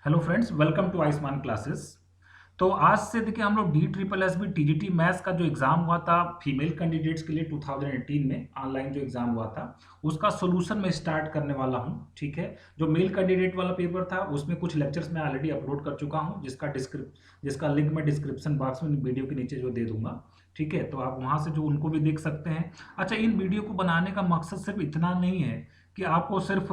Hello friends, welcome to Ayushman classes. तो आज से देखिए हम लोग DSSS TGT मैथ्स का जो एग्ज़ाम हुआ था फीमेल कैंडिडेट्स के लिए 2018 में ऑनलाइन जो एग्ज़ाम हुआ था उसका सोल्यूशन मैं स्टार्ट करने वाला हूं। ठीक है, जो मेल कैंडिडेट वाला पेपर था उसमें कुछ लेक्चर्स मैं ऑलरेडी अपलोड कर चुका हूं, जिसका लिंक मैं डिस्क्रिप्शन बॉक्स में वीडियो के नीचे जो दे दूंगा। ठीक है, तो आप वहां से जो उनको भी देख सकते हैं। अच्छा, इन वीडियो को बनाने का मकसद सिर्फ इतना नहीं है कि आपको सिर्फ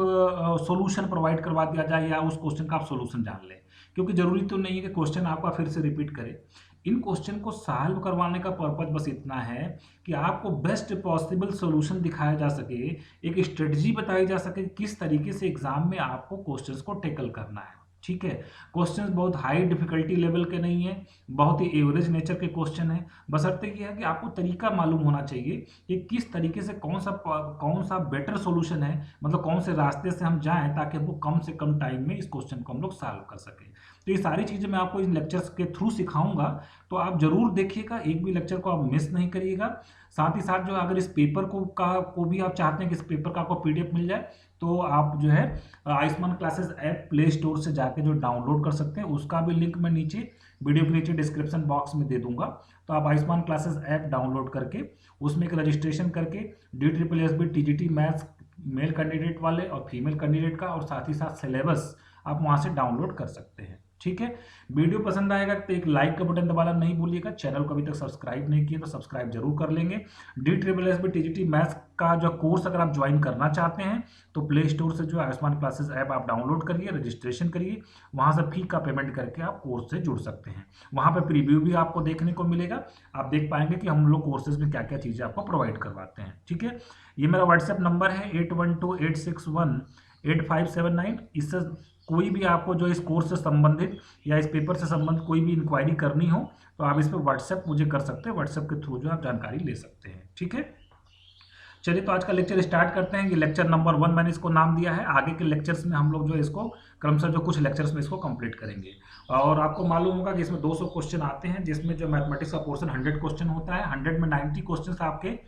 सॉल्यूशन प्रोवाइड करवा दिया जाए या उस क्वेश्चन का आप सॉल्यूशन जान लें, क्योंकि जरूरी तो नहीं है कि क्वेश्चन आपका फिर से रिपीट करे। इन क्वेश्चन को सॉल्व करवाने का पर्पज बस इतना है कि आपको बेस्ट पॉसिबल सॉल्यूशन दिखाया जा सके, एक स्ट्रेटजी बताई जा सके किस तरीके से एग्जाम में आपको क्वेश्चंस को टैकल करना है। ठीक है, क्वेश्चंस बहुत हाई डिफिकल्टी लेवल के नहीं है, बहुत ही एवरेज नेचर के क्वेश्चन है। बशर्ते ये है कि आपको तरीका मालूम होना चाहिए कि किस तरीके से कौन सा बेटर सॉल्यूशन है, मतलब कौन से रास्ते से हम जाएं ताकि हमको कम से कम टाइम में इस क्वेश्चन को हम लोग सॉल्व कर सकें। तो ये सारी चीज़ें मैं आपको इन लेक्चर्स के थ्रू सिखाऊंगा, तो आप जरूर देखिएगा, एक भी लेक्चर को आप मिस नहीं करिएगा। साथ ही साथ जो अगर इस पेपर को भी आप चाहते हैं कि इस पेपर का आपको PDF मिल जाए, तो आप जो है Ayushman classes app play store से जाके जो डाउनलोड कर सकते हैं, उसका भी लिंक मैं नीचे वीडियो के नीचे डिस्क्रिप्शन बॉक्स में दे दूंगा। तो आप आयुष्मान क्लासेस ऐप डाउनलोड करके उसमें एक रजिस्ट्रेशन करके DSSS TGT maths male candidate वाले और फीमेल कैंडिडेट का और साथ ही साथ सिलेबस आप वहां से डाउनलोड कर सकते हैं। ठीक है, वीडियो पसंद आएगा तो एक लाइक का बटन दबाना नहीं भूलिएगा। चैनल को अभी तक सब्सक्राइब नहीं किया तो सब्सक्राइब जरूर कर लेंगे। DSSS TGT मैथ्स का जो कोर्स अगर आप ज्वाइन करना चाहते हैं तो प्ले स्टोर से जो आयुष्मान क्लासेस ऐप आप डाउनलोड करिए, रजिस्ट्रेशन करिए, वहां से फी का पेमेंट करके आप कोर्स से जुड़ सकते हैं। वहां पर प्रीव्यू भी आपको देखने को मिलेगा, आप देख पाएंगे कि हम लोग कोर्सेज में क्या क्या चीजें आपको प्रोवाइड करवाते हैं। ठीक है, ये मेरा व्हाट्सएप नंबर है 8128618579। इससे कोई भी आपको जो इस कोर्स से संबंधित या इस पेपर से संबंधित कोई भी इंक्वायरी करनी हो तो आप इस पर व्हाट्सएप मुझे कर सकते हैं, व्हाट्सएप के थ्रू जो आप जानकारी ले सकते हैं। ठीक है, चलिए तो आज का लेक्चर स्टार्ट करते हैं। ये लेक्चर नंबर 1 मैंने इसको नाम दिया है। आगे के लेक्चर्स में हम लोग जो है इसको क्रमशः जो कुछ लेक्चर्स में इसको कंप्लीट करेंगे। और आपको मालूम होगा कि इसमें 200 क्वेश्चन आते हैं, जिसमें जो मैथमेटिक्स का पोर्शन 100 क्वेश्चन होता है। 100 में 90 क्वेश्चन आपके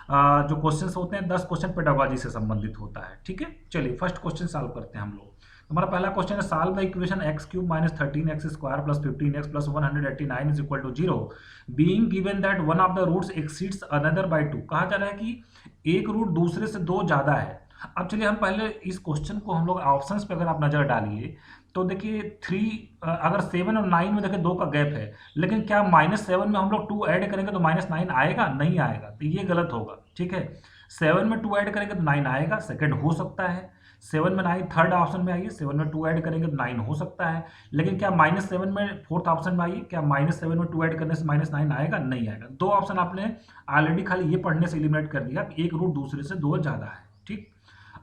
जो क्वेश्चंस होते हैं, 10 क्वेश्चन पेडागोजी से संबंधित होता है। ठीक है, चलिए फर्स्ट क्वेश्चन सॉल्व करते हैं हम लोग। हमारा पहला क्वेश्चन है, solve the equation x³ - 13x² + 15x + 189 is equal to 0 being given that one of the roots exceeds another by 2। कहा जा रहा है कि एक रूट दूसरे से 2 ज्यादा है। अब चलिए हम पहले इस क्वेश्चन को हम लोग ऑप्शंस पे अगर आप नजर डालिए तो देखिए 3 अगर 7 और 9 में देखिए 2 का गैप है, लेकिन क्या -7 में हम लोग 2 ऐड करेंगे तो -9 आएगा? नहीं आएगा, तो ये गलत होगा। ठीक है, 7 में 2 ऐड करेंगे तो 9 आएगा, सेकंड हो सकता है। 7 में 9 थर्ड ऑप्शन में आइए, 7 में 2 ऐड करेंगे तो 9 हो सकता है, लेकिन क्या -7 में फोर्थ ऑप्शन में आइए, क्या -7 में 2 ऐड करने से -9 आएगा? नहीं आएगा। 2 ऑप्शन आपने ऑलरेडी खाली ये पढ़ने से एलिमिनेट कर दिया कि एक रूट दूसरे से 2 ज्यादा है। ठीक,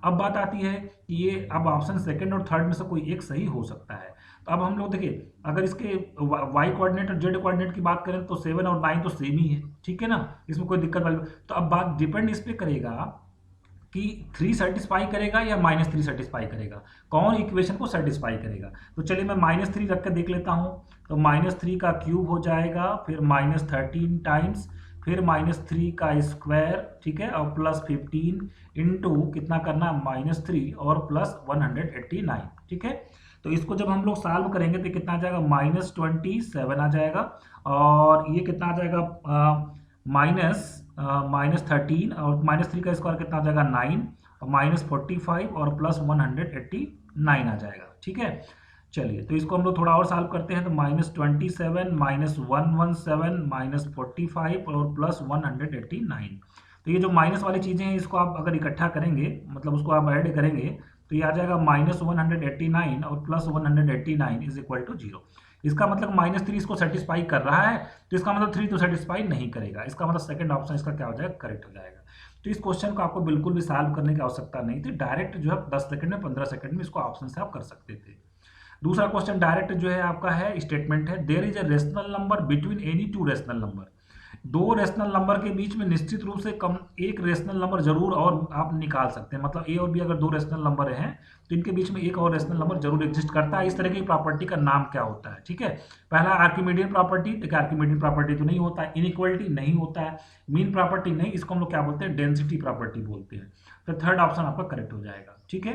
अब बात आती है कि ये अब ऑप्शन सेकंड और थर्ड में से कोई एक सही हो सकता है। तो अब हम लोग देखिए, अगर इसके y कोऑर्डिनेट और z कोऑर्डिनेट की बात करें तो 7 और 9 तो सेम ही है। ठीक है ना, इसमें कोई दिक्कत वाली। तो अब बात डिपेंड इस पे करेगा कि 3 सेटिस्फाई करेगा या -3 सेटिस्फाई करेगा, कौन इक्वेशन को सेटिस्फाई करेगा। तो चलिए मैं -3 रख कर देख लेता हूं। तो -3 का क्यूब हो जाएगा, फिर -13 टाइम्स, फिर -3 का स्क्वायर, ठीक है, और +15 इंटू कितना करना, -3 और +189। ठीक है, तो इसको जब हम लोग सॉल्व करेंगे तो कितना आ जाएगा, -27 आ जाएगा, और ये कितना आ जाएगा, -13 और -3 का स्क्वायर कितना आ जाएगा, 9, और -45 और +189 आ जाएगा। ठीक है, चलिए तो इसको हम लोग थोड़ा और सॉल्व करते हैं। तो -27 -117 -45 और +189। तो ये जो माइनस वाली चीजें हैं इसको आप अगर इकट्ठा करेंगे, मतलब उसको आप ऐड करेंगे, तो ये आ जाएगा -189 और +189 इज इक्वल टू 0। इसका मतलब -3 इसको सेटिस्फाई कर रहा है, तो इसका मतलब 3 तो सेटिस्फाई नहीं करेगा। इसका मतलब सेकंड ऑप्शन इसका क्या हो जाएगा, करेक्ट हो जाएगा। तो इस क्वेश्चन को आपको बिल्कुल भी सॉल्व करने की आवश्यकता नहीं थी, डायरेक्ट जो है 10 सेकंड में 15 सेकंड में इसको ऑप्शन से आप कर सकते थे। दूसरा क्वेश्चन डायरेक्ट जो है आपका है, स्टेटमेंट है, there is a rational number between any 2 rational number. 2 rational number के बीच में निश्चित रूप से कम एक रेशनल नंबर जरूर और आप निकाल सकते हैं। मतलब ए और बी अगर 2 रेशनल नंबर हैं तो इनके बीच में एक और रेशनल नंबर जरूर एग्जिस्ट करता है। इस तरह की प्रॉपर्टी का नाम क्या होता है? ठीक है, पहला आर्किमिडियन प्रॉपर्टी। देखिए आर्किमिडियन प्रॉपर्टी तो नहीं होता है, इनइक्वालिटी नहीं होता है, मीन प्रॉपर्टी नहीं, इसको हम लोग क्या बोलते हैं, डेंसिटी प्रॉपर्टी बोलते हैं। तो थर्ड ऑप्शन आपका करेक्ट हो जाएगा। ठीक है,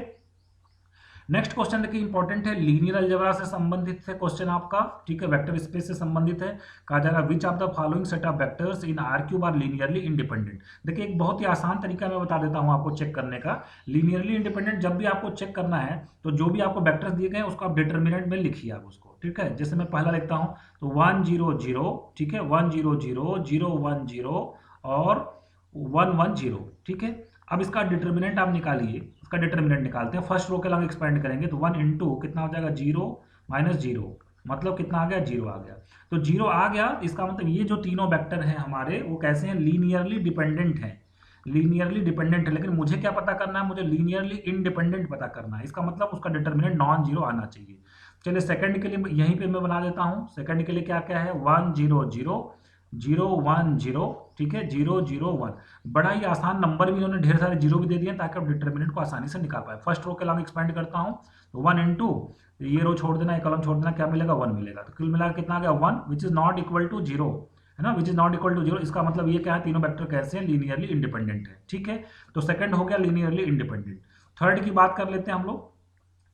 नेक्स्ट क्वेश्चन देखिए इंपॉर्टेंट है, लीनियर अलजेब्रा से संबंधित है क्वेश्चन आपका, ठीक है, वेक्टर स्पेस से संबंधित है। कहा जा रहा है which of the following set of vectors in R cube are linearly independent. देखिए एक बहुत ही आसान तरीका मैं बता देता हूं आपको चेक करने का। लीनियरली इंडिपेंडेंट जब भी आपको चेक करना है तो जो भी आपको वेक्टर्स दिए गए उसको आप डिटर्मिनेंट में लिखिए आप उसको, ठीक है। जैसे मैं पहला लिखता हूँ तो 1 0 0, ठीक है, 1 0 0 0 1 0 और 1 1 0, ठीक है। अब इसका डिटर्मिनेंट आप निकालिए, इसका डिटर्मिनेंट निकालते हैं, फर्स्ट रो के लॉन्ग एक्सपेंड करेंगे तो 1 इंटू कितना हो जाएगा 0 माइनस 0, मतलब कितना आ गया 0 आ गया। तो 0 आ गया, इसका मतलब ये जो तीनों वेक्टर हैं हमारे वो कैसे हैं, लीनियरली डिपेंडेंट हैं, लीनियरली डिपेंडेंट है। लेकिन मुझे क्या पता करना है, मुझे लीनियरली इंडिपेंडेंट पता करना है। इसका मतलब उसका डिटर्मिनेंट नॉन जीरो आना चाहिए। चलिए सेकंड के लिए यहीं पे मैं बना देता हूं, सेकंड के लिए क्या क्या है 1 0 0 0 1 0, ठीक है, 0 0 1। बड़ा ही आसान नंबर भी इन्होंने ढेर सारे जीरो भी दे दिए ताकि आप डिटर्मिनेंट को आसानी से निकाल पाए। फर्स्ट रो के लॉन्ग एक्सपेंड करता हूं तो 1 इंटू ये रो छोड़ देना, एक कॉलम छोड़ देना, क्या मिलेगा 1 मिलेगा। तो कुल मिलाकर कितना आ गया 1 which is not equal to 0, है ना, which is not equal to 0। इसका मतलब ये क्या है, तीनों वेक्टर कैसे हैं, लीनियरली इंडिपेंडेंट है, ठीक है। तो सेकंड हो गया लीनियरली इंडिपेंडेंट। थर्ड की बात कर लेते हैं हम लोग।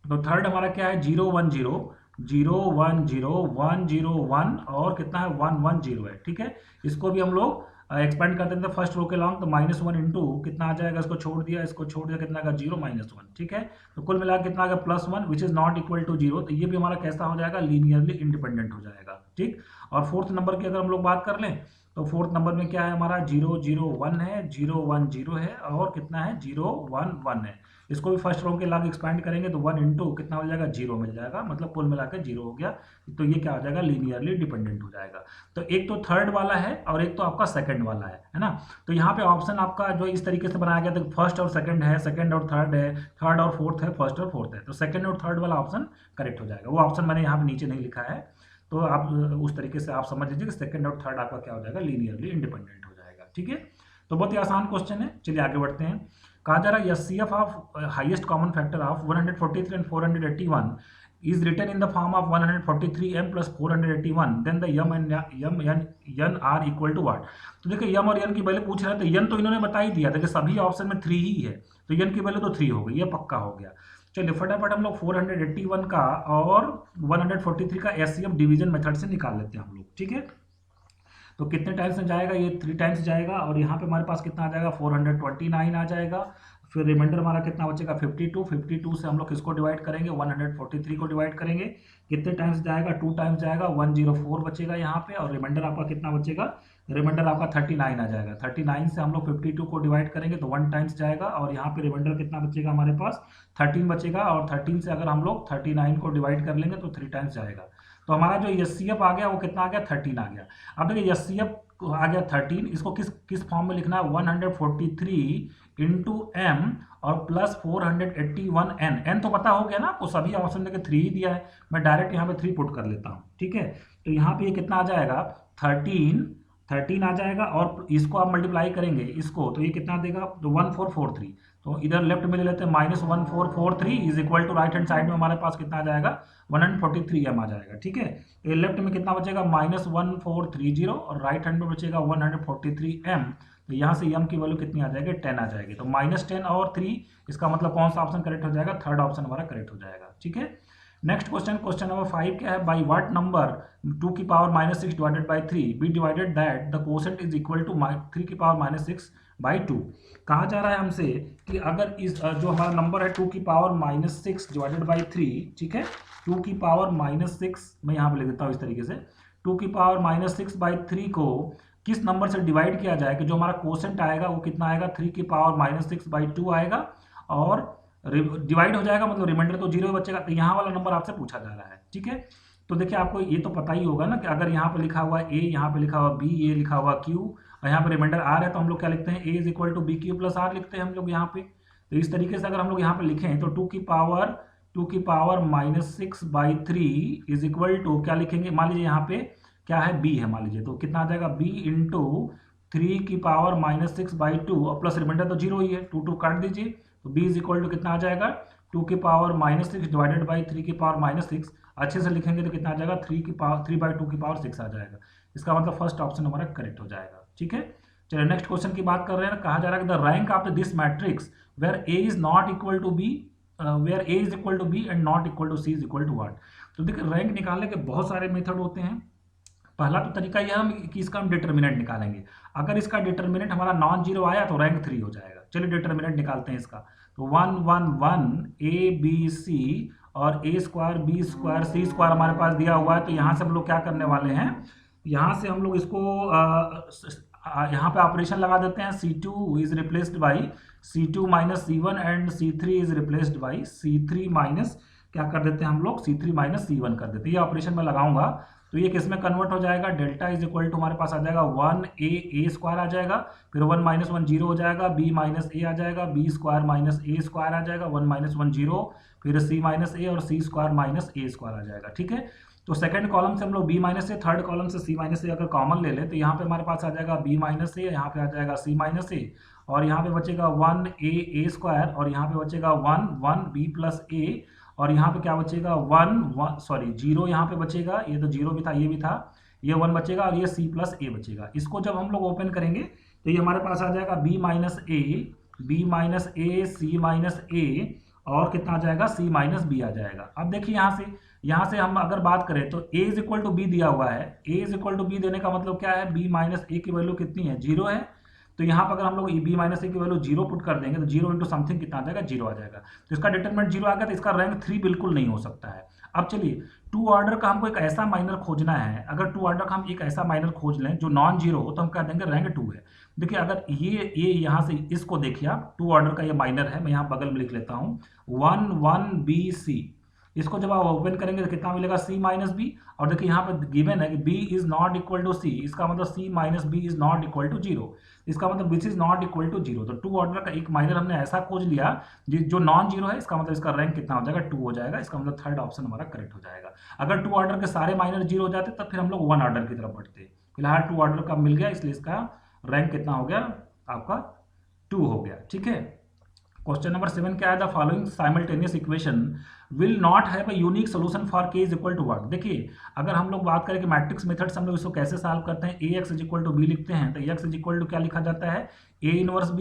तो थर्ड हमारा क्या है 0 1 0 0 1 0 1 0 1 और कितना है 1 1 0 है, ठीक है। इसको भी हम लोग एक्सपेंड करते हैं फर्स्ट रो के लॉन्ग, तो माइनस 1 इंटू कितना आ जाएगा, इसको छोड़ दिया, इसको छोड़ दिया, कितना आएगा 0 माइनस 1, ठीक है। तो कुल मिलाकर कितना आ गया plus 1 which is not equal to 0। तो ये भी हमारा कैसा हो जाएगा, लीनियरली इंडिपेंडेंट हो जाएगा, ठीक। और फोर्थ नंबर की अगर हम लोग बात कर लें तो फोर्थ नंबर में क्या है हमारा 0 0 1 है, 0 1 0 है और कितना है 0 1 1 है। इसको भी फर्स्ट रो के लॉन्ग एक्सपेंड करेंगे तो 1 इंटू कितना हो जाएगा 0 मिल जाएगा, मतलब कुल मिलाकर 0 हो गया। तो ये क्या हो जाएगा, लीनियरली डिपेंडेंट हो जाएगा। तो एक तो थर्ड वाला है और एक तो आपका सेकंड वाला है ना। तो यहाँ पे ऑप्शन आपका जो इस तरीके से बनाया गया, तो फर्स्ट और सेकंड है, सेकंड और थर्ड है, थर्ड और फोर्थ है, फर्स्ट और फोर्थ है। तो सेकंड और थर्ड वाला ऑप्शन करेक्ट हो जाएगा। वो ऑप्शन मैंने यहाँ पे नीचे नहीं लिखा है, तो आप उस तरीके से आप समझ लीजिए कि सेकंड और थर्ड आपका क्या हो जाएगा, लीनियरली इंडिपेंडेंट हो जाएगा, ठीक है। तो बहुत ही आसान क्वेश्चन है, चलिए आगे बढ़ते हैं। कहा जा रहा है HCF of highest common factor of 143 and 481 is written in the form of 143m plus 481, then the m and n are equal to what। तो देखिए m और n की वैल्यू पूछ रहे थे, n तो इन्होंने बता ही दिया था कि सभी ऑप्शन में 3 ही है, तो n की वैल्यू तो 3 हो गई, ये पक्का हो गया। चलिए फटाफट हम लोग 481 का और 143 का एचसीएफ डिवीजन मेथड से निकाल लेते हैं हम लोग, ठीक है। तो कितने टाइम्स में जाएगा, ये 3 टाइम्स जाएगा और यहाँ पे हमारे पास कितना आ जाएगा 429 आ जाएगा। फिर रिमाइंडर हमारा कितना बचेगा 52, 52 से हम लोग किसको डिवाइड करेंगे 143 को डिवाइड करेंगे। कितने टाइम्स जाएगा 2 टाइम्स जाएगा, 104 बचेगा यहाँ पे और रिमाइंडर आपका कितना बचेगा, रिमाइंडर आपका 39 आ जाएगा। 39 से हम लोग 52 को डिवाइड करेंगे तो 1 टाइम्स जाएगा और यहाँ पे रिमाइंडर कितना बचेगा हमारे पास 13 बचेगा और 13 से अगर हम लोग 39 को डिवाइड कर लेंगे तो 3 टाइम्स जाएगा। तो हमारा जो एचसीएफ आ गया वो कितना आ गया 13 आ गया। अब देखिए एचसीएफ आ गया 13, इसको किस किस फॉर्म में लिखना है 143 इंटू एम और प्लस 481 एन तो पता हो गया ना आपको, सभी ऑप्शन देके 3 ही दिया है, मैं डायरेक्ट यहाँ पे 3 पुट कर लेता हूँ, ठीक है। तो यहाँ पे ये कितना आ जाएगा 13 आ जाएगा और इसको आप मल्टीप्लाई करेंगे इसको तो ये कितना देगा तो 1443। तो इधर लेफ्ट में ले लेते हैं -1443 is equal to right hand side में हमारे पास कितना आ जाएगा 143 एम आ जाएगा, ठीक है। तो लेफ्ट में कितना बचेगा -1430 और राइट हैंड में बचेगा 143 एम। तो यहाँ से एम की वैल्यू कितनी आ जाएगी 10 आ जाएगी। तो -10 और 3, इसका मतलब कौन सा ऑप्शन करेक्ट हो जाएगा, थर्ड ऑप्शन हमारा करेक्ट हो जाएगा, ठीक है। नेक्स्ट क्वेश्चन, क्वेश्चन नंबर 5 क्या है, बाई व्हाट नंबर 2 की power -6 divided by 3 be divided that the quotient is equal to 3 की पावर -6 बाई 2। कहा जा रहा है हमसे कि अगर इस जो हमारा नंबर है 2 की पावर -6 डिवाइडेड बाई 3, ठीक है, 2 की पावर -6 मैं यहाँ पे लिख देता हूँ इस तरीके से, 2 की पावर -6 बाई 3 को किस नंबर से डिवाइड किया जाए कि जो हमारा कोसेंट आएगा वो कितना आएगा 3 की पावर -6 बाई 2 आएगा और डिवाइड हो जाएगा, मतलब रिमाइंडर तो 0 बचेगा। तो यहाँ वाला नंबर आपसे पूछा जा रहा है, ठीक है। तो देखिए आपको ये तो पता ही होगा ना कि अगर यहाँ पे लिखा हुआ ए, यहाँ पे लिखा हुआ बी, ये लिखा हुआ क्यू और यहाँ पे रिमाइंडर आर है तो हम लोग क्या लिखते हैं A is equal to B Q plus R लिखते हैं हम लोग यहाँ पे। तो इस तरीके से अगर हम लोग यहाँ पे लिखें तो 2 की power -6 by 3 is equal to क्या लिखेंगे, मान लीजिए यहाँ पे क्या है बी है मान लीजिए, तो कितना आ जाएगा बी इंटू 3 की पावर -6 बाई 2 और प्लस रिमाइंडर तो 0 ही है, 2 काट दीजिए तो b इज इक्वल टू कितना आ जाएगा 2 की पावर -6 डिवाइडेड बाई 3 की पावर -6। अच्छे से लिखेंगे तो कितना आ जाएगा 3 बाई 2 की पावर 6 आ जाएगा। इसका मतलब फर्स्ट ऑप्शन हमारा करेक्ट हो जाएगा, ठीक है। चलिए नेक्स्ट क्वेश्चन की बात कर रहे हैं। कहा जा रहा है कि the rank of this matrix where a is not equal to b where a is equal to b and not equal to c is equal to what. तो देखिए रैंक निकालने के बहुत सारे मेथड होते हैं। पहला तो तरीका यह हम कि इसका हम डिटर्मिनेंट निकालेंगे। अगर इसका डिटर्मिनेंट हमारा नॉन जीरो आया तो रैंक 3 हो जाएगा। चलिए डिटर्मिनेंट निकालते हैं इसका। तो 1 1 1 ए बी सी और ए स्क्वायर बी स्क्वायर सी स्क्वायर हमारे पास दिया हुआ है। तो यहाँ से हम लोग क्या करने वाले हैं, यहाँ से हम लोग इसको यहाँ पे ऑपरेशन लगा देते हैं। C2 is replaced by C2 minus C1 and C3 is replaced by C3 minus क्या कर देते हैं हम लोग, C3 माइनस C1 कर देते हैं। ये ऑपरेशन मैं लगाऊंगा तो ये किस में कन्वर्ट हो जाएगा, डेल्टा इज इक्वल टू हमारे पास आ जाएगा 1a स्क्वायर आ जाएगा, फिर 1 माइनस 1 जीरो हो जाएगा, b माइनस ए आ जाएगा, b स्क्वायर माइनस ए स्क्वायर आ जाएगा, 1 माइनस 1 जीरो, फिर c माइनस ए और c स्क्वायर माइनस ए स्क्वायर आ जाएगा। ठीक है, तो सेकंड कॉलम से हम लोग b माइनस ए, थर्ड कॉलम से c माइनस ए अगर कॉमन ले लें तो यहाँ पे हमारे पास आ जाएगा b माइनस ए, यहाँ पे आ जाएगा c माइनस ए और यहाँ पे बचेगा 1a स्क्वायर और यहाँ पे बचेगा 1 b प्लस ए और यहाँ पे क्या बचेगा 1 जीरो यहाँ पे बचेगा, ये तो जीरो भी था ये भी था, ये 1 बचेगा और ये c प्लस ए बचेगा। इसको जब हम लोग ओपन करेंगे तो ये हमारे पास आ जाएगा b माइनस ए सी माइनस ए और कितना आ जाएगा c माइनस बी आ जाएगा। अब देखिए यहाँ से हम अगर बात करें तो a is equal to b दिया हुआ है। a is equal to b देने का मतलब क्या है, b माइनस ए की वैल्यू कितनी है, जीरो है। तो यहाँ पर अगर हम लोग b माइनस ए की वैल्यू जीरो पुट कर देंगे तो जीरो इंटू समथिंग कितना आ जाएगा, जीरो आ जाएगा। तो इसका डिटरमिनेंट जीरो आ गया तो इसका रैंक 3 बिल्कुल नहीं हो सकता है। अब चलिए टू ऑर्डर का हमको एक ऐसा माइनर खोजना है। अगर टू ऑर्डर का हम एक ऐसा माइनर खोज लें जो नॉन जीरो हो तो हम कह देंगे रैंक 2 है। देखिए अगर ये यहाँ से इसको देखिए आप, टू ऑर्डर का ये माइनर है, मैं यहाँ बगल में लिख लेता हूँ 1 1 b c। इसको जब आप ओपन करेंगे तो कितना मिलेगा c माइनस बी और देखिए यहाँ पे गिवन है कि b is not equal to c, इसका मतलब c minus b is not equal to zero, इसका मतलब which is not equal to zero. तो टू ऑर्डर का एक माइनर हमने ऐसा खोज लिया जो नॉन जीरो है, इसका मतलब इसका रैंक कितना हो जाएगा, 2 हो जाएगा। इसका मतलब थर्ड ऑप्शन हमारा करेक्ट हो जाएगा। अगर टू ऑर्डर के सारे माइनर जीरो हो जाते तब फिर हम लोग 1 ऑर्डर की तरफ बढ़ते। फिलहाल टू ऑर्डर का मिल गया इसलिए इसका रैंक कितना हो गया आपका, 2 हो गया। ठीक है, क्वेश्चन नंबर 7 क्या है, the following simultaneous equation will not have a unique solution for k is equal to what. देखिए अगर हम लोग बात करें कि मैट्रिक्स मेथड से हम लोग इसको कैसे सॉल्व करते हैं, ax is equal to b लिखते हैं तो ax इज इक्वल टू क्या लिखा जाता है, a इनवर्स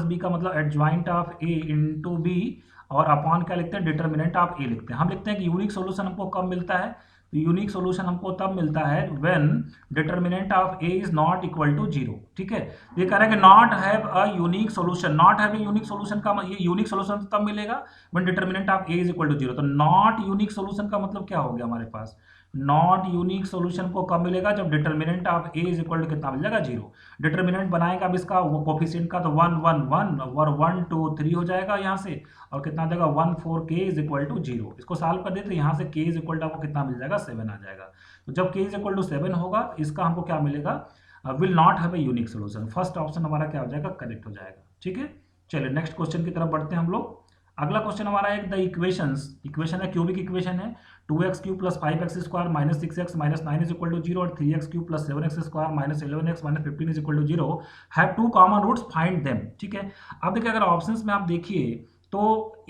b का मतलब adjoint of a into b और अपॉन क्या लिखते हैं, डिटर्मिनेंट ऑफ a लिखते हैं। हम लिखते हैं कि यूनिक सोल्यूशन हमको कब मिलता है, तो यूनिक सोल्यूशन हमको तब मिलता है when determinant of a is not equal to zero. ठीक है, ये कह रहा है कि not have a unique solution, not have a unique solution का ये यूनिक सोल्यूशन तब मिलेगा when determinant of a is equal to zero. तो नॉट यूनिक सोल्यूशन का मतलब क्या हो गया हमारे पास, नॉट यूनिक सोल्यूशन को कब मिलेगा, जब determinant of a is equal to कितना मिल जाएगा, जीरो। डिटर्मिनेंट बनाएगा अब इसका कोफिशिएंट का तो 1 1 1 और 1 2 3 हो जाएगा यहाँ से और कितना आ जाएगा 1 4 k is equal to zero. इसको सॉल्व कर देते यहाँ से k इज इक्वल टू आपको कितना मिल जाएगा, 7 आ जाएगा। तो जब k इज इक्वल टू 7 होगा इसका हमको क्या मिलेगा, will not have a unique solution. First option हमारा क्या हो जाएगा, करेक्ट हो जाएगा। ठीक है, चलिए नेक्स्ट क्वेश्चन की तरफ बढ़ते हैं हम लोग। अगला क्वेश्चन हमारा है द इक्वेशन है, क्यूबिक इक्वेशन है 2x cube plus 5x square minus 6x minus 9 is equal to zero और 3x cube plus 7x square minus 11x minus 15 is equal to zero, have two common roots, find them. ठीक है, अब देखिए अगर options में आप देखिए तो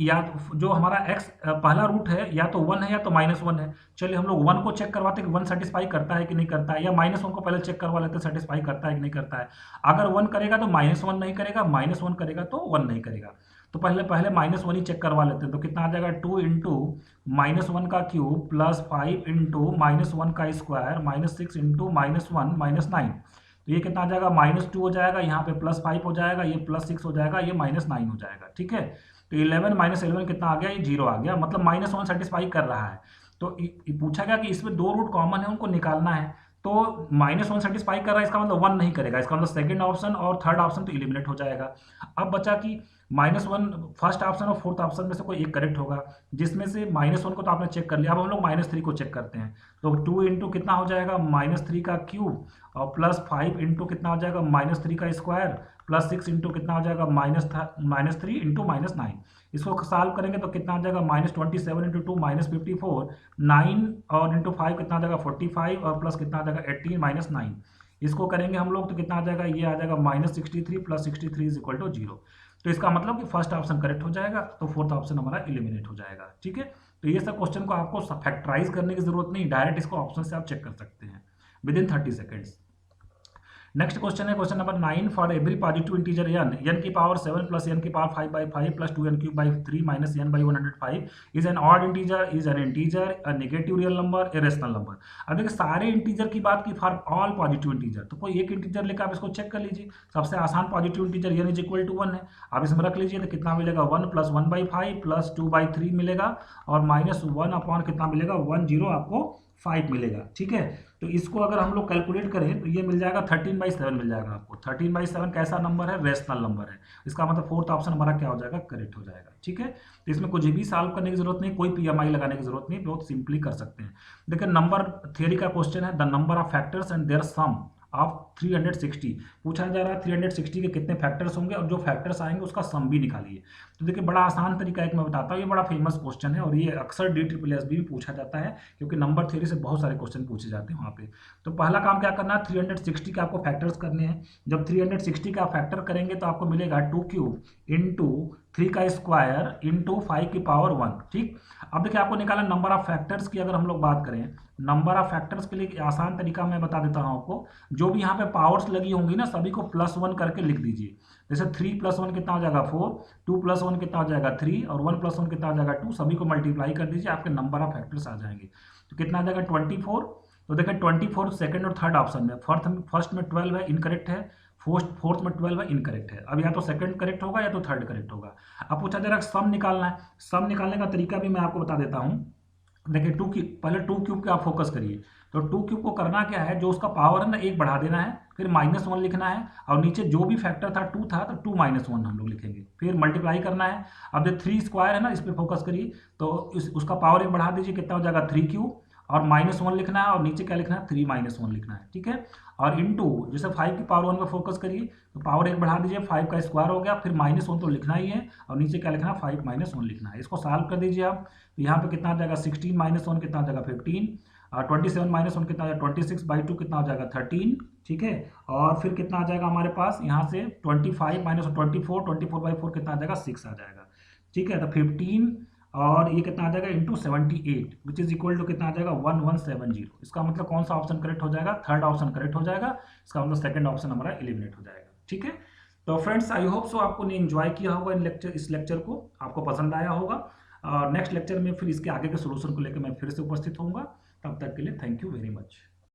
या जो हमारा x पहला रूट है या तो 1 है या तो -1 है। चलिए हम लोग 1 को चेक करवाते हैं कि 1 सेटिस्फाई करता है कि नहीं करता है, या -1 को पहले चेक करवा लेते हैं सेटिस्फाई करता है कि नहीं करता है। अगर 1 करेगा तो -1 नहीं करेगा, -1 करेगा तो 1 नहीं करेगा। तो पहले -1 ही चेक करवा लेते हैं। तो कितना आ जाएगा, 2 इंटू -1 का क्यूब प्लस 5 इंटू -1 का स्क्वायर माइनस 6 इंटू -1 -9। तो ये कितना आ जाएगा, -2 हो जाएगा, यहाँ पे +5 हो जाएगा, ये +6 हो जाएगा, ये -9 हो जाएगा। ठीक है, तो 11 -11 कितना आ गया, ये 0 आ गया, मतलब -1 सेटिस्फाई कर रहा है। तो पूछा गया कि इसमें 2 रूट कॉमन है उनको निकालना है, तो -1 सेटिस्फाई कर रहा है, इसका मतलब 1 नहीं करेगा, इसका मतलब सेकंड ऑप्शन और थर्ड ऑप्शन तो एलिमिनेट हो जाएगा। अब बचा कि -1 फर्स्ट ऑप्शन और फोर्थ ऑप्शन में से कोई एक करेक्ट होगा, जिसमें से -1 को तो आपने चेक कर लिया। अब हम लोग -3 को चेक करते हैं। तो 2 इंटू कितना हो जाएगा, -3 का क्यूब और प्लस 5 इंटू कितना हो जाएगा, -3 का स्क्वायर प्लस 6 इंटू कितना हो जाएगा, -3 इंटू -9। इसको सॉल्व करेंगे तो कितना आ जाएगा, -27 इंटू 2 -54, 9 और इंटू 5 कितना आ जाएगा 45 और प्लस कितना आ जाएगा 18 -9। इसको करेंगे हम लोग तो कितना आ जाएगा, ये आ जाएगा -63 प्लस 63 इज इक्वल टू 0। तो इसका मतलब कि फर्स्ट ऑप्शन करेक्ट हो जाएगा, तो फोर्थ ऑप्शन हमारा एलिमिनेट हो जाएगा। ठीक है, तो ये सब क्वेश्चन को आपको फैक्टराइज करने की जरूरत नहीं, डायरेक्ट इसको ऑप्शन से आप चेक कर सकते हैं within 30 seconds. Next question है question number 9, for every positive integer n की पावर 7 प्लस n की power 5/5 plus 2n³ 3 minus n/105 is an odd integer, is an integer, a negative real number, a rational number. अब देखिए सारे integer की बात की for all positive integer, तो कोई एक इंटीजर लेकर आप इसको चेक कर लीजिए। सबसे आसान positive integer n is equal to 1 है, आप इसमें रख लीजिए तो कितना मिलेगा 1 प्लस 1/5 प्लस 2/3 मिलेगा और माइनस 1 अपॉन कितना मिलेगा 10 आपको 5 मिलेगा। ठीक है, तो इसको अगर हम लोग कैलकुलेट करें तो ये मिल जाएगा 13/7 मिल जाएगा आपको। 13/7 कैसा नंबर है, रेशनल नंबर है, इसका मतलब फोर्थ ऑप्शन हमारा क्या हो जाएगा, करेक्ट हो जाएगा। ठीक है, तो इसमें कुछ भी सॉल्व करने की जरूरत नहीं, कोई पीएमआई लगाने की जरूरत नहीं, बहुत सिंपली कर सकते हैं। देखिए नंबर थ्योरी का क्वेश्चन है, the number of factors and their sum of 360 पूछा जा रहा है। 360 के कितने फैक्टर्स होंगे और जो फैक्टर्स आएंगे उसका सम भी निकालिए। तो देखिए बड़ा आसान तरीका एक मैं बताता हूँ, ये बड़ा फेमस क्वेश्चन है और ये अक्सर DSSB में पूछा जाता है क्योंकि नंबर थ्योरी से बहुत सारे क्वेश्चन पूछे जाते हैं वहाँ पे। तो पहला काम क्या करना है, 360 के आपको फैक्टर्स करने हैं। जब 360 का फैक्टर करेंगे तो आपको मिलेगा 2³ इंटू 3 का स्क्वायर इंटू 5 की पावर 1। ठीक, अब देखिए आपको निकाला नंबर ऑफ फैक्टर्स की। अगर हम लोग बात करें नंबर ऑफ फैक्टर्स के लिए आसान तरीका मैं बता देता हूँ आपको, जो भी यहाँ पे पावर्स लगी होंगी ना सभी को +1 करके लिख दीजिए। जैसे 3 + 1 कितना हो जाएगा 4, 2 + 1 कितना हो जाएगा 3 और 1 + 1 कितना हो जाएगा 2, सभी को मल्टीप्लाई कर दीजिए, आपके नंबर ऑफ फैक्टर्स आ जाएंगे। तो कितना आ जाएगा 24। तो देखिए 24 सेकंड और थर्ड ऑप्शन में, फर्स्ट में 12 है, इनकरेक्ट है, फोर्थ में 12 है, इनकरेक्ट है। अब या तो सेकंड करेक्ट होगा या तो थर्ड करेक्ट होगा। अब पूछा जा रहा है सम निकालना है, सम निकालने का तरीका भी मैं आपको बता देता हूँ। देखिए पहले 2³ पे आप फोकस करिए। तो 2³ को करना क्या है, जो उसका पावर है ना 1 बढ़ा देना है, फिर -1 लिखना है और नीचे जो भी फैक्टर था 2 था तो 2 - 1 हम लोग लिखेंगे, फिर मल्टीप्लाई करना है। अब जो 3 स्क्वायर है ना इस पर फोकस करिए, तो उसका पावर 1 बढ़ा दीजिए, कितना हो जाएगा 3³ और -1 लिखना है और नीचे क्या लिखना है 3 - 1 लिखना है। ठीक है, और इंटू जैसे 5 की पावर 1 पे फोकस करिए तो पावर 1 बढ़ा दीजिए, 5 का स्क्वायर हो गया, फिर -1 तो लिखना ही है और नीचे क्या लिखना है 5 - 1 लिखना है। इसको सॉल्व कर दीजिए आप, तो यहाँ पे कितना आ जाएगा 16 - 1 कितना हो जाएगा 15 और 27 - 1 कितना हो जाएगा 26/2 कितना हो जाएगा 13। ठीक है, और फिर कितना आ जाएगा हमारे पास यहाँ से 25 - 24, 24/4 कितना आ जाएगा 6 आ जाएगा। ठीक है, तो 15 और ये कितना आ जाएगा into 78 which is equal to कितना आ जाएगा 1170। इसका मतलब कौन सा ऑप्शन करेक्ट हो जाएगा, थर्ड ऑप्शन करेक्ट हो जाएगा। इसका मतलब सेकंड ऑप्शन हमारा एलिमिनेट हो जाएगा। ठीक है, तो फ्रेंड्स आई होप सो आपको ने एंजॉय किया होगा इस लेक्चर को, आपको पसंद आया होगा। नेक्स्ट लेक्चर में फिर इसके आगे के सोल्यूशन को लेकर मैं फिर से उपस्थित होऊंगा। तब तक के लिए थैंक यू वेरी मच।